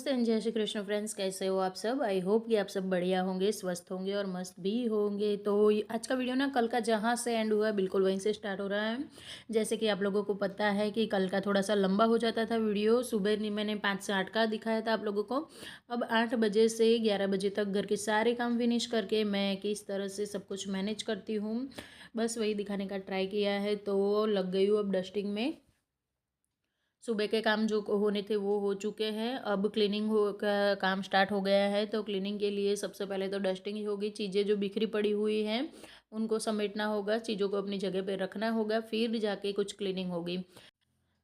नमस्ते एंड जय श्री कृष्ण फ्रेंड्स, कैसे हो आप सब। आई होप कि आप सब बढ़िया होंगे, स्वस्थ होंगे और मस्त भी होंगे। तो आज का वीडियो ना कल का जहाँ से एंड हुआ बिल्कुल वहीं से स्टार्ट हो रहा है। जैसे कि आप लोगों को पता है कि कल का थोड़ा सा लंबा हो जाता था वीडियो। सुबह नहीं, मैंने 5 से 8 का दिखाया था आप लोगों को। अब 8 बजे से 11 बजे तक घर के सारे काम फिनिश करके मैं किस तरह से सब कुछ मैनेज करती हूँ, बस वही दिखाने का ट्राई किया है। तो लग गई हूँ अब डस्टिंग में। सुबह के काम जो होने थे वो हो चुके हैं। अब क्लीनिंग हो का काम स्टार्ट हो गया है। तो क्लीनिंग के लिए सबसे पहले तो डस्टिंग ही होगी। चीज़ें जो बिखरी पड़ी हुई हैं उनको समेटना होगा, चीज़ों को अपनी जगह पे रखना होगा, फिर जाके कुछ क्लीनिंग होगी।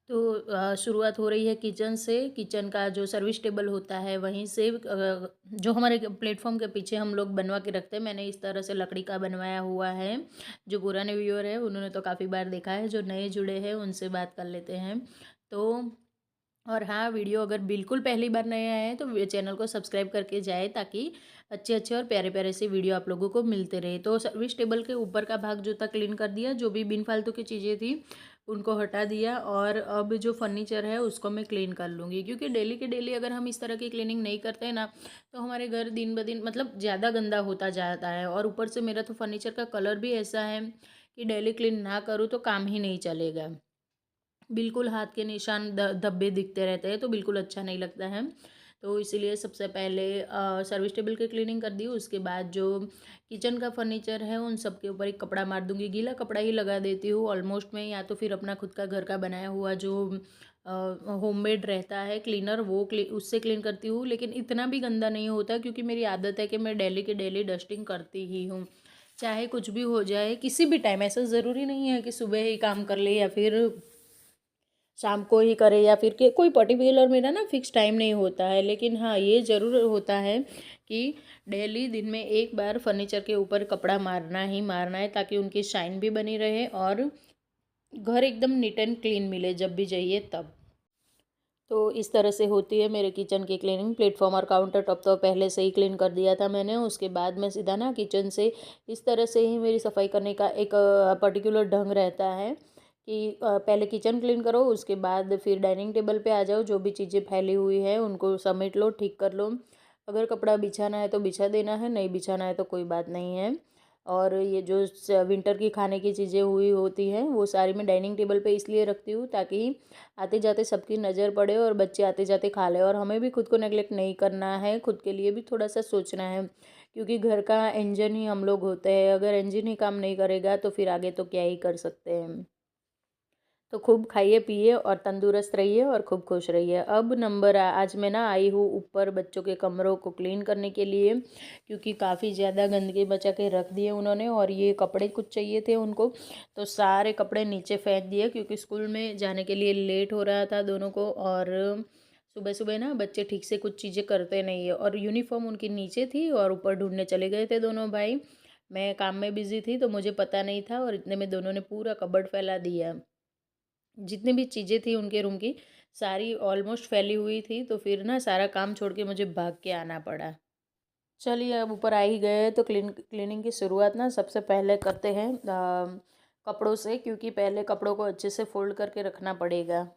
तो शुरुआत हो रही है किचन से। किचन का जो सर्विस टेबल होता है वहीं से जो हमारे प्लेटफॉर्म के पीछे हम लोग बनवा के रखते हैं, मैंने इस तरह से लकड़ी का बनवाया हुआ है। जो पुराने व्यूअर है उन्होंने तो काफ़ी बार देखा है, जो नए जुड़े हैं उनसे बात कर लेते हैं। तो और हाँ, वीडियो अगर बिल्कुल पहली बार नए आए हैं तो चैनल को सब्सक्राइब करके जाए, ताकि अच्छे अच्छे और प्यारे प्यारे से वीडियो आप लोगों को मिलते रहे। तो सर्विस टेबल के ऊपर का भाग जो था क्लीन कर दिया, जो भी बिन फालतू की चीज़ें थी उनको हटा दिया। और अब जो फर्नीचर है उसको मैं क्लीन कर लूँगी, क्योंकि डेली के डेली अगर हम इस तरह की क्लीनिंग नहीं करते हैं ना, तो हमारे घर दिन ब दिन मतलब ज़्यादा गंदा होता जाता है। और ऊपर से मेरा तो फर्नीचर का कलर भी ऐसा है कि डेली क्लीन ना करूँ तो काम ही नहीं चलेगा। बिल्कुल हाथ के निशान धब्बे दिखते रहते हैं, तो बिल्कुल अच्छा नहीं लगता है। तो इसीलिए सबसे पहले सर्विस टेबल की क्लीनिंग कर दी। उसके बाद जो किचन का फर्नीचर है उन सब के ऊपर एक कपड़ा मार दूंगी। गीला कपड़ा ही लगा देती हूँ ऑलमोस्ट मैं, या तो फिर अपना खुद का घर का बनाया हुआ जो होममेड रहता है क्लीनर, वो उससे क्लीन करती हूँ। लेकिन इतना भी गंदा नहीं होता, क्योंकि मेरी आदत है कि मैं डेली के डेली डस्टिंग करती ही हूँ, चाहे कुछ भी हो जाए किसी भी टाइम। ऐसा ज़रूरी नहीं है कि सुबह ही काम कर ले या फिर शाम को ही करे, या फिर के कोई पर्टिकुलर मेरा ना फिक्स टाइम नहीं होता है। लेकिन हाँ, ये ज़रूर होता है कि डेली दिन में एक बार फर्नीचर के ऊपर कपड़ा मारना ही मारना है, ताकि उनकी शाइन भी बनी रहे और घर एकदम नीट एंड क्लीन मिले जब भी चाहिए तब। तो इस तरह से होती है मेरे किचन की क्लीनिंग। प्लेटफॉर्म और काउंटर टॉप तो पहले से ही क्लीन कर दिया था मैंने। उसके बाद मैं सीधा ना किचन से, इस तरह से ही मेरी सफाई करने का एक पर्टिकुलर ढंग रहता है कि पहले किचन क्लीन करो, उसके बाद फिर डाइनिंग टेबल पे आ जाओ। जो भी चीज़ें फैली हुई है उनको समेट लो, ठीक कर लो। अगर कपड़ा बिछाना है तो बिछा देना है, नहीं बिछाना है तो कोई बात नहीं है। और ये जो विंटर की खाने की चीज़ें हुई होती हैं वो सारी मैं डाइनिंग टेबल पे इसलिए रखती हूँ, ताकि आते जाते सबकी नज़र पड़े और बच्चे आते जाते खा ले। और हमें भी खुद को नेगलेक्ट नहीं करना है, खुद के लिए भी थोड़ा सा सोचना है, क्योंकि घर का इंजन ही हम लोग होते हैं। अगर इंजन ही काम नहीं करेगा तो फिर आगे तो क्या ही कर सकते हैं। तो खूब खाइए पिए और तंदुरुस्त रहिए और खूब खुश रहिए। अब आज मैं ना आई हूँ ऊपर बच्चों के कमरों को क्लीन करने के लिए, क्योंकि काफ़ी ज़्यादा गंदगी बचा के रख दिए उन्होंने। और ये कपड़े कुछ चाहिए थे उनको, तो सारे कपड़े नीचे फेंक दिए, क्योंकि स्कूल में जाने के लिए लेट हो रहा था दोनों को। और सुबह सुबह ना बच्चे ठीक से कुछ चीज़ें करते नहीं है। और यूनिफॉर्म उनकी नीचे थी और ऊपर ढूंढने चले गए थे दोनों भाई। मैं काम में बिजी थी तो मुझे पता नहीं था, और इतने में दोनों ने पूरा कबर्ड फैला दिया। जितनी भी चीज़ें थी उनके रूम की सारी ऑलमोस्ट फैली हुई थी। तो फिर ना सारा काम छोड़ के मुझे भाग के आना पड़ा। चलिए, अब ऊपर आ ही गए तो क्लीनिंग की शुरुआत ना सबसे पहले करते हैं कपड़ों से, क्योंकि पहले कपड़ों को अच्छे से फोल्ड करके रखना पड़ेगा।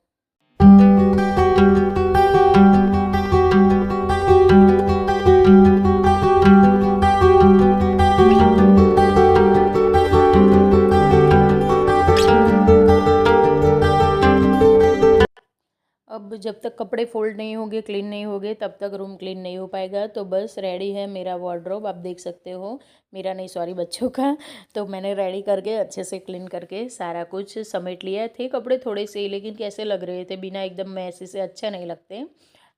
अब जब तक कपड़े फोल्ड नहीं होंगे, क्लीन नहीं होंगे, तब तक रूम क्लीन नहीं हो पाएगा। तो बस रेडी है मेरा वार्डरोब, आप देख सकते हो। मेरा नहीं, सॉरी, बच्चों का। तो मैंने रेडी करके अच्छे से क्लीन करके सारा कुछ समेट लिया। थे कपड़े थोड़े से ही, लेकिन कैसे लग रहे थे, बिना एकदम मैसी से अच्छा नहीं लगते।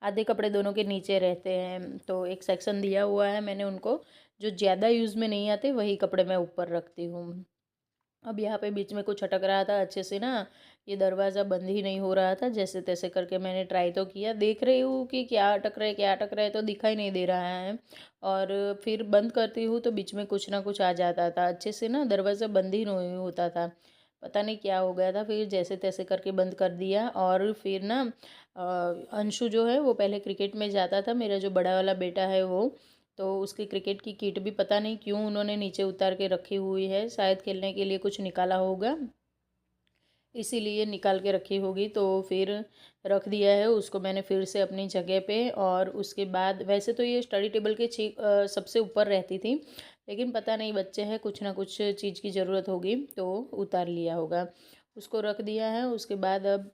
आधे कपड़े दोनों के नीचे रहते हैं, तो एक सेक्शन दिया हुआ है मैंने उनको। जो ज़्यादा यूज़ में नहीं आते वही कपड़े मैं ऊपर रखती हूँ। अब यहाँ पे बीच में कुछ अटक रहा था अच्छे से ना, ये दरवाज़ा बंद ही नहीं हो रहा था। जैसे तैसे करके मैंने ट्राई तो किया, देख रही हूँ कि क्या अटक रहा है क्या अटक रहा है, तो दिखाई नहीं दे रहा है। और फिर बंद करती हूँ तो बीच में कुछ ना कुछ आ जाता था, अच्छे से ना दरवाज़ा बंद ही नहीं होता था। पता नहीं क्या हो गया था। फिर जैसे तैसे करके बंद कर दिया। और फिर ना अंशु जो है वो पहले क्रिकेट में जाता था, मेरा जो बड़ा वाला बेटा है वो। तो उसकी क्रिकेट की किट भी पता नहीं क्यों उन्होंने नीचे उतार के रखी हुई है, शायद खेलने के लिए कुछ निकाला होगा। इसीलिए निकाल के रखी होगी। तो फिर रख दिया है उसको मैंने फिर से अपनी जगह पे। और उसके बाद वैसे तो ये स्टडी टेबल के सबसे ऊपर रहती थी, लेकिन पता नहीं बच्चे हैं कुछ ना कुछ चीज़ की ज़रूरत होगी तो उतार लिया होगा। उसको रख दिया है। उसके बाद अब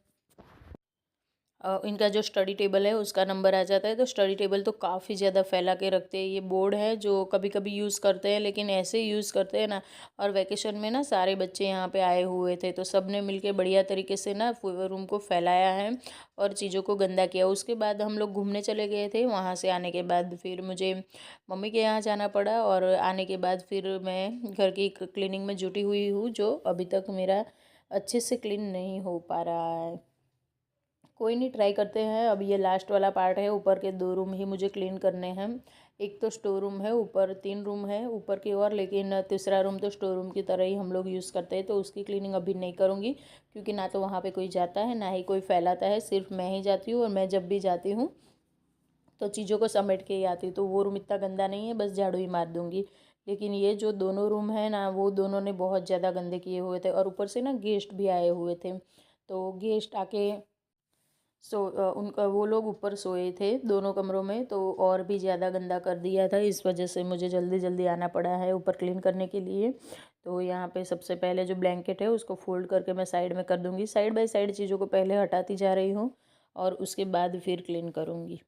इनका जो स्टडी टेबल है उसका नंबर आ जाता है। तो स्टडी टेबल तो काफ़ी ज़्यादा फैला के रखते हैं। ये बोर्ड है जो कभी कभी यूज़ करते हैं, लेकिन ऐसे यूज़ करते हैं ना। और वैकेशन में ना सारे बच्चे यहाँ पे आए हुए थे, तो सब ने मिलके बढ़िया तरीके से ना रूम को फैलाया है और चीज़ों को गंदा किया। उसके बाद हम लोग घूमने चले गए थे। वहाँ से आने के बाद फिर मुझे मम्मी के यहाँ जाना पड़ा, और आने के बाद फिर मैं घर की क्लीनिंग में जुटी हुई हूँ, जो अभी तक मेरा अच्छे से क्लीन नहीं हो पा रहा है। कोई नहीं, ट्राई करते हैं। अब ये लास्ट वाला पार्ट है। ऊपर के 2 रूम ही मुझे क्लीन करने हैं। एक तो स्टोर रूम है, ऊपर 3 रूम है ऊपर की ओर, लेकिन तीसरा रूम तो स्टोर रूम की तरह ही हम लोग यूज़ करते हैं, तो उसकी क्लीनिंग अभी नहीं करूँगी, क्योंकि ना तो वहाँ पे कोई जाता है ना ही कोई फैलाता है। सिर्फ मैं ही जाती हूँ, और मैं जब भी जाती हूँ तो चीज़ों को समेट के ही आती हूँ। तो वो रूम इतना गंदा नहीं है, बस झाड़ू ही मार दूँगी। लेकिन ये जो दोनों रूम है ना, वो दोनों ने बहुत ज़्यादा गंदे किए हुए थे, और ऊपर से ना गेस्ट भी आए हुए थे। तो गेस्ट आके उनका वो लोग ऊपर सोए थे दोनों कमरों में, तो और भी ज़्यादा गंदा कर दिया था। इस वजह से मुझे जल्दी जल्दी आना पड़ा है ऊपर क्लीन करने के लिए। तो यहाँ पे सबसे पहले जो ब्लैंकेट है उसको फोल्ड करके मैं साइड में कर दूँगी। साइड बाय साइड चीज़ों को पहले हटाती जा रही हूँ, और उसके बाद फिर क्लीन करूँगी।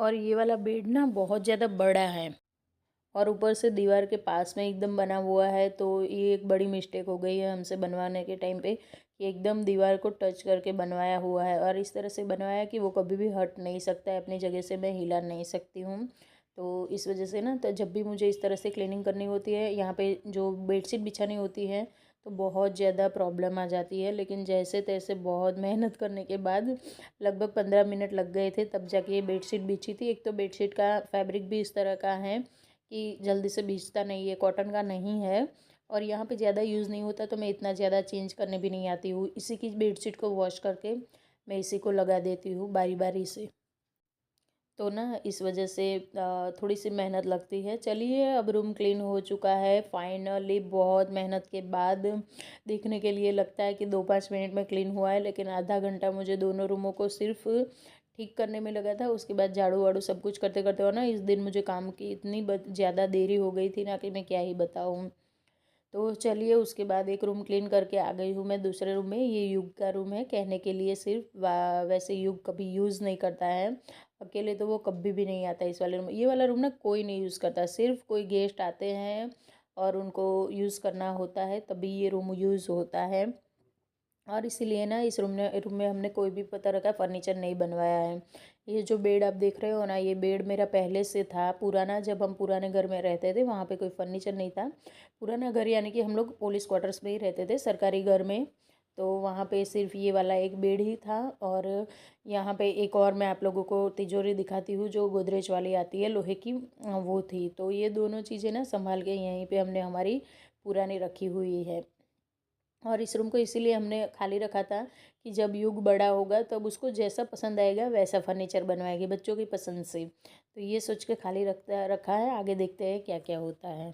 और ये वाला बेड ना बहुत ज़्यादा बड़ा है, और ऊपर से दीवार के पास में एकदम बना हुआ है। तो ये एक बड़ी मिस्टेक हो गई है हमसे बनवाने के टाइम पे, कि एकदम दीवार को टच करके बनवाया हुआ है, और इस तरह से बनवाया कि वो कभी भी हट नहीं सकता है अपनी जगह से, मैं हिला नहीं सकती हूँ। तो इस वजह से ना, तो जब भी मुझे इस तरह से क्लीनिंग करनी होती है, यहाँ पे जो बेडशीट बिछानी होती है, तो बहुत ज़्यादा प्रॉब्लम आ जाती है। लेकिन जैसे तैसे बहुत मेहनत करने के बाद लगभग 15 मिनट लग गए थे, तब जाके ये बेडशीट बिछी थी। एक तो बेडशीट का फैब्रिक भी इस तरह का है कि जल्दी से भीगता नहीं है, कॉटन का नहीं है, और यहाँ पे ज़्यादा यूज़ नहीं होता, तो मैं इतना ज़्यादा चेंज करने भी नहीं आती हूँ। इसी की बेडशीट को वॉश करके मैं इसी को लगा देती हूँ बारी बारी से। तो ना इस वजह से थोड़ी सी मेहनत लगती है। चलिए, अब रूम क्लीन हो चुका है फाइनली। बहुत मेहनत के बाद देखने के लिए लगता है कि 2-5 मिनट में क्लीन हुआ है, लेकिन आधा घंटा मुझे दोनों रूमों को सिर्फ ठीक करने में लगा था। उसके बाद झाड़ू वाड़ू सब कुछ करते करते हो ना, इस दिन मुझे काम की इतनी ज़्यादा देरी हो गई थी ना, कि मैं क्या ही बताऊँ। तो चलिए, उसके बाद एक रूम क्लीन करके आ गई हूँ मैं दूसरे रूम में। ये युग का रूम है, कहने के लिए सिर्फ। वैसे युग कभी यूज़ नहीं करता है, अकेले तो वो कभी भी नहीं आता इस वाले रूम में। ये वाला रूम ना कोई नहीं यूज़ करता, सिर्फ कोई गेस्ट आते हैं और उनको यूज़ करना होता है, तभी ये रूम यूज़ होता है। और इसीलिए ना इस रूम में हमने कोई भी तरह का फर्नीचर नहीं बनवाया है। ये जो बेड आप देख रहे हो ना, ये बेड मेरा पहले से था पुराना। जब हम पुराने घर में रहते थे, वहाँ पे कोई फर्नीचर नहीं था। पुराना घर यानी कि हम लोग पुलिस क्वार्टर्स में ही रहते थे, सरकारी घर में। तो वहाँ पे सिर्फ ये वाला एक बेड ही था। और यहाँ पे एक और मैं आप लोगों को तिजोरी दिखाती हूँ, जो गोदरेज वाली आती है लोहे की, वो थी। तो ये दोनों चीज़ें ना संभाल के यहीं पे हमने हमारी पुरानी रखी हुई है। और इस रूम को इसीलिए हमने खाली रखा था कि जब युग बड़ा होगा तब उसको जैसा पसंद आएगा वैसा फर्नीचर बनवाएगी, बच्चों की पसंद से। तो ये सोच के खाली रखा है। आगे देखते हैं क्या क्या होता है।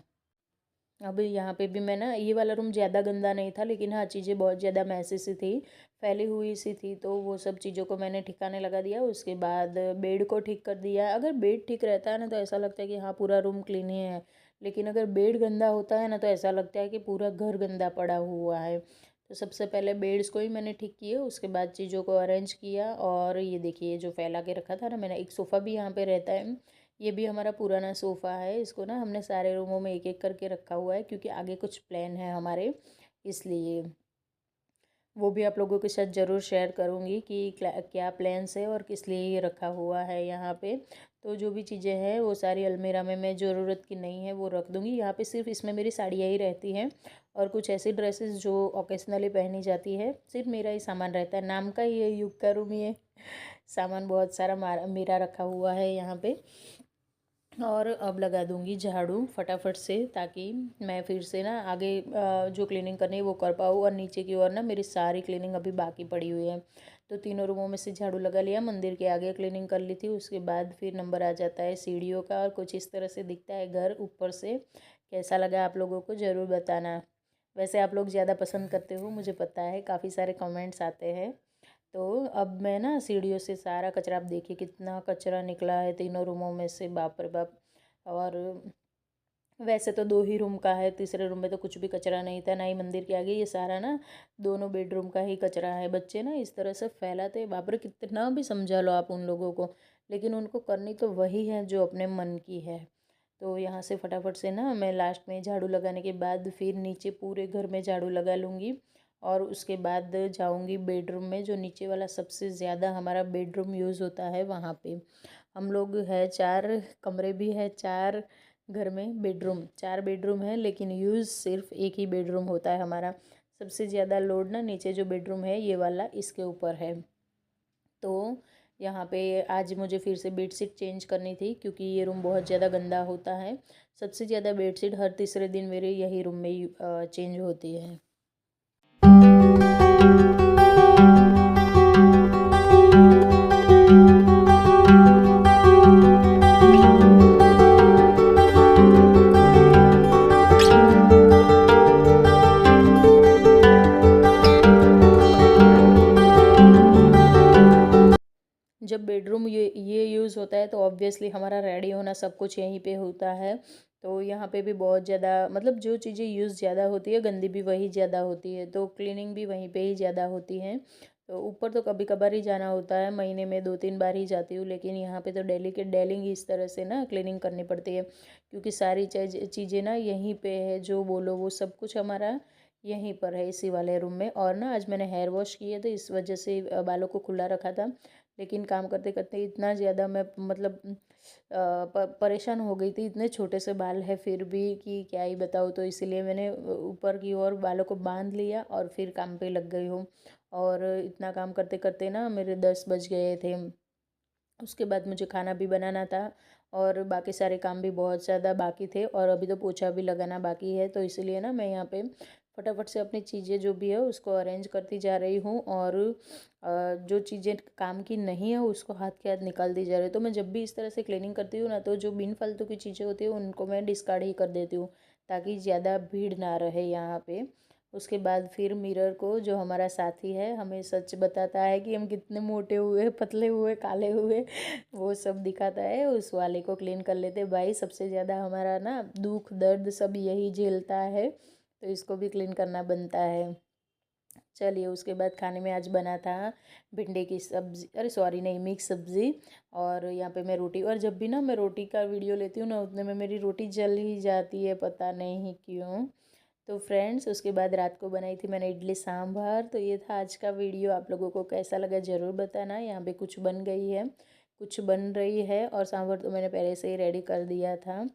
अब यहाँ पे भी मैं ना, ये वाला रूम ज़्यादा गंदा नहीं था, लेकिन हाँ चीज़ें बहुत ज़्यादा मैसी सी थी, फैली हुई सी थी। तो वो सब चीज़ों को मैंने ठिकाने लगा दिया। उसके बाद बेड को ठीक कर दिया। अगर बेड ठीक रहता है ना, तो ऐसा लगता है कि हाँ पूरा रूम क्लीन ही है। लेकिन अगर बेड गंदा होता है ना, तो ऐसा लगता है कि पूरा घर गंदा पड़ा हुआ है। तो सबसे पहले बेड्स को ही मैंने ठीक किया, उसके बाद चीज़ों को अरेंज किया। और ये देखिए, जो फैला के रखा था ना मैंने, एक सोफ़ा भी यहाँ पे रहता है। ये भी हमारा पुराना सोफ़ा है। इसको ना हमने सारे रूमों में एक एक करके रखा हुआ है, क्योंकि आगे कुछ प्लान है हमारे, इसलिए। वो भी आप लोगों के साथ ज़रूर शेयर करूँगी कि क्या प्लान्स है और किस लिए ये रखा हुआ है यहाँ पे। तो जो भी चीज़ें हैं वो सारी अलमीरा में मैं ज़रूरत की नहीं है वो रख दूँगी। यहाँ पे सिर्फ इसमें मेरी साड़ियाँ ही रहती हैं और कुछ ऐसी ड्रेसेस जो ओकेजनली पहनी जाती है, सिर्फ मेरा ही सामान रहता है। नाम का ही है युग का रूम ये। सामान बहुत सारा मेरा रखा हुआ है यहाँ पे। और अब लगा दूंगी झाड़ू फटाफट से, ताकि मैं फिर से ना आगे जो क्लीनिंग करनी है वो कर पाऊँ। और नीचे की ओर ना मेरी सारी क्लीनिंग अभी बाकी पड़ी हुई है। तो तीनों रूमों में से झाड़ू लगा लिया, मंदिर के आगे क्लीनिंग कर ली थी, उसके बाद फिर नंबर आ जाता है सीढ़ियों का। और कुछ इस तरह से दिखता है घर ऊपर से। कैसा लगा आप लोगों को ज़रूर बताना। वैसे आप लोग ज़्यादा पसंद करते हो मुझे पता है, काफ़ी सारे कमेंट्स आते हैं। तो अब मैं ना सीढ़ियों से सारा कचरा, आप देखिए कितना कचरा निकला है तीनों रूमों में से, बाप रे बाप। और वैसे तो 2 ही रूम का है, तीसरे रूम में तो कुछ भी कचरा नहीं था, ना ही मंदिर के आगे। ये सारा ना दोनों बेडरूम का ही कचरा है। बच्चे ना इस तरह से फैलाते, बाप रे कितना भी समझा लो आप उन लोगों को, लेकिन उनको करनी तो वही है जो अपने मन की है। तो यहाँ से फटाफट से ना मैं लास्ट में झाड़ू लगाने के बाद फिर नीचे पूरे घर में झाड़ू लगा लूँगी। और उसके बाद जाऊँगी बेडरूम में, जो नीचे वाला सबसे ज़्यादा हमारा बेडरूम यूज़ होता है वहाँ पे। हम लोग है 4 कमरे भी है, 4 घर में बेडरूम, 4 बेडरूम है, लेकिन यूज़ सिर्फ एक ही बेडरूम होता है हमारा। सबसे ज़्यादा लोड ना नीचे जो बेडरूम है ये वाला, इसके ऊपर है। तो यहाँ पे आज मुझे फिर से बेडशीट चेंज करनी थी, क्योंकि ये रूम बहुत ज़्यादा गंदा होता है। सबसे ज़्यादा बेडशीट हर तीसरे दिन मेरे यही रूम में ही चेंज होती है। जब बेडरूम ये यूज़ होता है तो ऑब्वियसली हमारा रेडी होना सब कुछ यहीं पे होता है। तो यहाँ पे भी बहुत ज़्यादा, मतलब जो चीज़ें यूज़ ज़्यादा होती है गंदी भी वही ज़्यादा होती है, तो क्लीनिंग भी वहीं पे ही ज़्यादा होती है। तो ऊपर तो कभी कभार ही जाना होता है, महीने में 2-3 बार ही जाती हूँ, लेकिन यहाँ पे तो डेली के डेली इस तरह से ना क्लीनिंग करनी पड़ती है, क्योंकि सारी चीज़ें ना यहीं पे है, जो बोलो वो सब कुछ हमारा यहीं पर है इसी वाले रूम में। और ना आज मैंने हेयर वॉश किए तो इस वजह से बालों को खुला रखा था, लेकिन काम करते करते इतना ज़्यादा मैं मतलब परेशान हो गई थी। इतने छोटे से बाल है फिर भी कि क्या ही बताऊँ, तो इसीलिए मैंने ऊपर की ओर बालों को बांध लिया और फिर काम पे लग गई हूँ। और इतना काम करते करते ना मेरे 10 बज गए थे। उसके बाद मुझे खाना भी बनाना था और बाकी सारे काम भी बहुत ज़्यादा बाकी थे, और अभी तो पोछा भी लगाना बाकी है। तो इसलिए ना मैं यहाँ पे फटाफट से अपनी चीज़ें जो भी है उसको अरेंज करती जा रही हूँ, और जो चीज़ें काम की नहीं है उसको हाथ के हाथ निकाल दी जा रही है। तो मैं जब भी इस तरह से क्लीनिंग करती हूँ ना, तो जो बिन फालतू की चीज़ें होती है उनको मैं डिस्कार्ड ही कर देती हूँ, ताकि ज़्यादा भीड़ ना रहे यहाँ पे। उसके बाद फिर मिरर को, जो हमारा साथी है हमें सच बताता है कि हम कितने मोटे हुए, पतले हुए, काले हुए, वो सब दिखाता है, उस वाले को क्लीन कर लेते भाई। सबसे ज़्यादा हमारा ना दुख दर्द सब यही झेलता है, तो इसको भी क्लीन करना बनता है। चलिए, उसके बाद खाने में आज बना था भिंडी की सब्ज़ी, अरे सॉरी नहीं, मिक्स सब्ज़ी। और यहाँ पे मैं रोटी, और जब भी ना मैं रोटी का वीडियो लेती हूँ ना, उतने में मेरी रोटी जल ही जाती है, पता नहीं क्यों। तो फ्रेंड्स, उसके बाद रात को बनाई थी मैंने इडली सांभर। तो ये था आज का वीडियो, आप लोगों को कैसा लगा ज़रूर बताना। यहाँ पे कुछ बन गई है, कुछ बन रही है, और सांभर तो मैंने पहले से ही रेडी कर दिया था।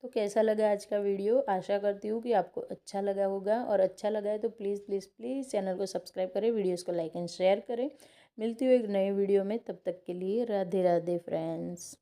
तो कैसा लगा आज का वीडियो, आशा करती हूँ कि आपको अच्छा लगा होगा, और अच्छा लगा है तो प्लीज़ प्लीज़ प्लीज़ चैनल को सब्सक्राइब करें, वीडियोज़ को लाइक एंड शेयर करें। मिलती हूँ एक नए वीडियो में, तब तक के लिए राधे राधे फ्रेंड्स।